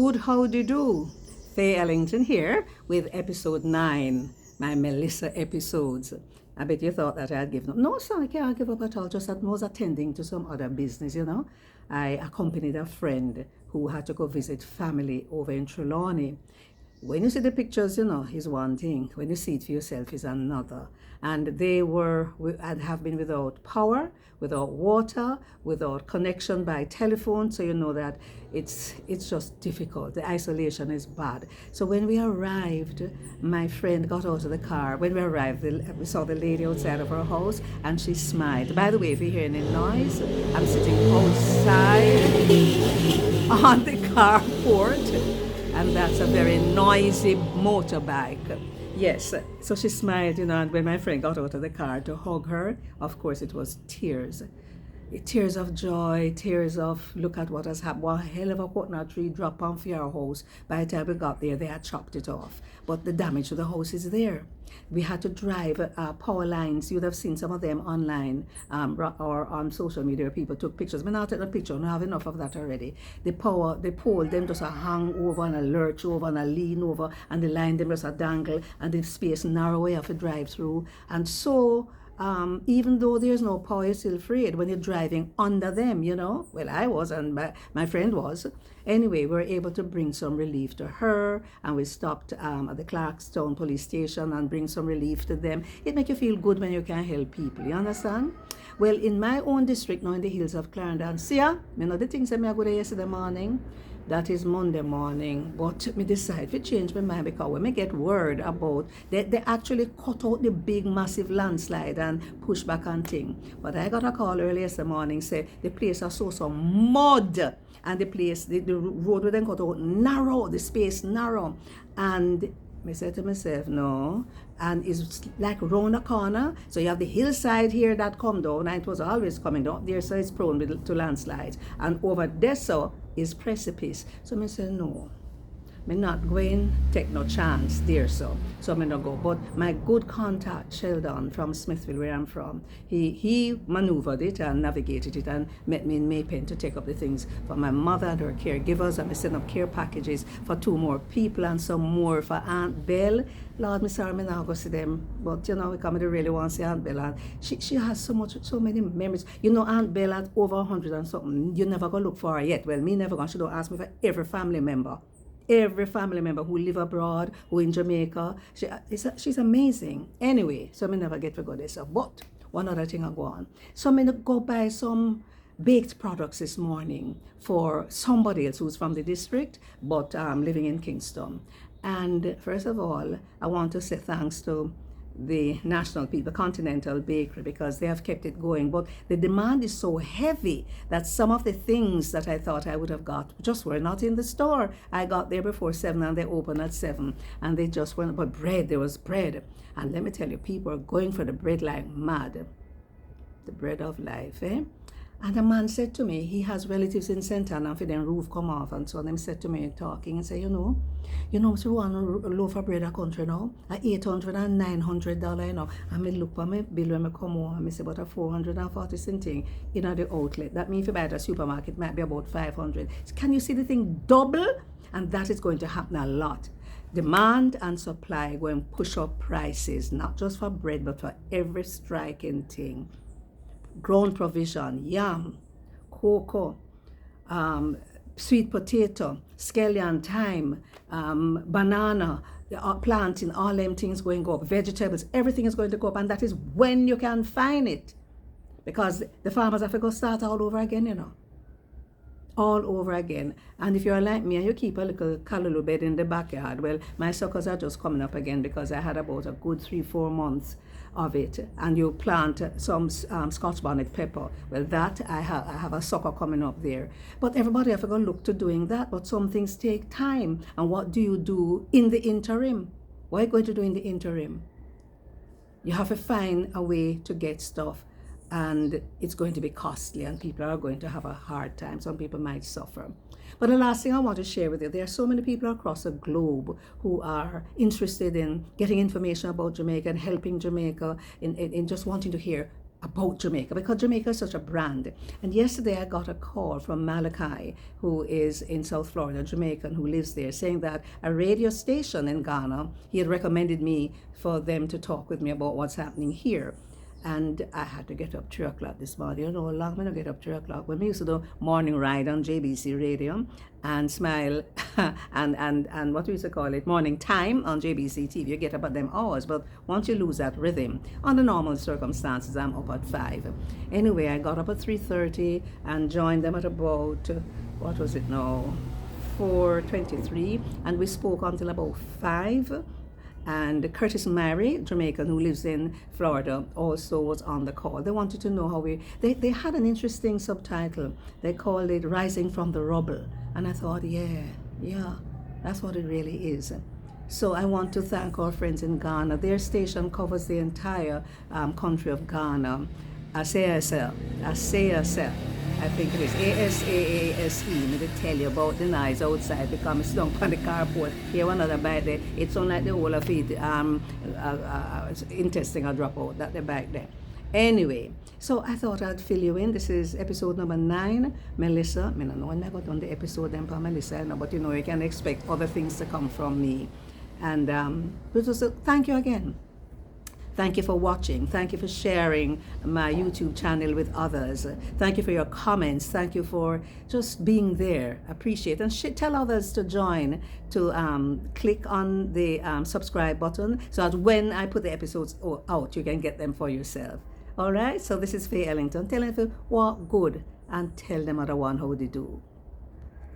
Good howdy do. Faye Ellington here with episode 9, my Melissa episodes. I bet you thought that I had given up. No, son, I can't give up at all. Just that I was attending to some other business. I accompanied a friend who had to go visit family over in Trelawney. When you see the pictures, is one thing. When you see it for yourself is another. And they have been without power, without water, without connection by telephone. So you know that it's just difficult. The isolation is bad. So when we arrived, my friend got out of the car. When we arrived, we saw the lady outside of her house, and she smiled. By the way, if you hear any noise, I'm sitting outside on the carport. And that's a very noisy motorbike. Yes, so she smiled, and when my friend got out of the car to hug her, of course it was tears. Tears of joy, tears of look at what has happened. One hell of a coconut tree dropped on for our house. By the time we got there, they had chopped it off. But the damage to the house is there. We had to drive power lines. You'd have seen some of them online or on social media where people took pictures. I'm not taking a picture, I don't have enough of that already. The pole, them just a hang over and a lurch over and a lean over, and the line them just a dangle, and the space narrow way of a drive through. And so even though there's no power, you're still afraid when you're driving under them, Well, I was, and my friend was. Anyway, we were able to bring some relief to her, and we stopped at the Clarkstown police station and bring some relief to them. It makes you feel good when you can help people, you understand? Well, in my own district now in the hills of Clarendon, see ya, the things that I go there yesterday morning, that is Monday morning, but me decide to change my mind because when I get word about they actually cut out the big massive landslide and push back on thing. But I got a call earlier this morning say the place has so some mud, and the road with them cut out narrow, the space narrow, and I said to myself, no, and it's like round a corner. So you have the hillside here that come down, and it was always coming down there, so it's prone to landslides. And over there, so is precipice. So I said, no, I'm not going take no chance there, so I'm not go. But my good contact, Sheldon from Smithville, where I'm from, he maneuvered it and navigated it and met me in Maypen to take up the things for my mother and her caregivers, and I sent up care packages for 2 more people and some more for Aunt Belle. Lord, I'm sorry, I'm not go see them, but we come to really want to see Aunt Belle, and she has so many memories. Aunt Belle at over 100 and something. You never go look for her yet. Well, me never gonna. She don't ask me for every family member who live abroad, who in Jamaica. She's amazing. Anyway, so I never get to go there. So, but one other thing I go on. So I go buy some baked products this morning for somebody else who's from the district, but living in Kingston. And first of all, I want to say thanks to the national people, Continental Bakery, because they have kept it going. But the demand is so heavy that some of the things that I thought I would have got just were not in the store. I got there before 7 and they opened at 7, and they just weren't. But there was bread. And let me tell you, people are going for the bread like mad. The bread of life, eh? And the man said to me, he has relatives in St. Anne, and for them roof come off, and so them said to me talking and say, so one loaf of bread a country now, $800 and $900, and me look for my bill when I come home, and I say about a 440 something in the outlet. That means if you buy it at a supermarket, it might be about 500. Can you see the thing double? And that is going to happen a lot. Demand and supply going to push up prices, not just for bread, but for every striking thing. Ground provision, yam, cocoa, sweet potato, scallion, thyme, banana, planting, all them things going to go up, vegetables, everything is going to go up, and that is when you can find it. Because the farmers have to go start all over again, all over again. And if you're like me and you keep a little callaloo bed in the backyard, well, my suckers are just coming up again because I had about a good 3-4 months of it. And you plant some Scotch bonnet pepper. Well, that I have a sucker coming up there. But everybody have to go look to doing that. But some things take time. And what do you do in the interim? What are you going to do in the interim? You have to find a way to get stuff. And it's going to be costly, and people are going to have a hard time. Some people might suffer. But the last thing I want to share with you, there are so many people across the globe who are interested in getting information about Jamaica and helping Jamaica in just wanting to hear about Jamaica, because Jamaica is such a brand. And yesterday I got a call from Malachi, who is in South Florida, Jamaican, who lives there, saying that a radio station in Ghana, he had recommended me for them to talk with me about what's happening here. And I had to get up 3 o'clock this morning. You know how long when I get up 3 o'clock? When we used to do morning ride on JBC radio and smile and what we used to call it, morning time on JBC TV. You get up at them hours, but once you lose that rhythm, under normal circumstances, I'm up at 5. Anyway, I got up at 3:30 and joined them at about, what was it now, 4:23, and we spoke until about 5. And Curtis Mary, Jamaican, who lives in Florida, also was on the call. They wanted to know how they had an interesting subtitle. They called it Rising from the Rubble. And I thought, yeah, that's what it really is. So I want to thank our friends in Ghana. Their station covers the entire country of Ghana. Asaase, I think it is Asaase. Me to tell you about the noise outside because I'm stuck on the carport. Here one other bite there. It sounds like the whole of it intestine a drop out. That the back there. Anyway, so I thought I'd fill you in. This is episode number 9. Melissa, I don't know when I got on the episode then for Melissa, but you can expect other things to come from me. And thank you again. Thank you for watching. Thank you for sharing my YouTube channel with others. Thank you for your comments. Thank you for just being there. Appreciate it. And tell others to join, to click on the subscribe button so that when I put the episodes out, you can get them for yourself. All right? So this is Faye Ellington telling you to walk good and tell them other one how they do.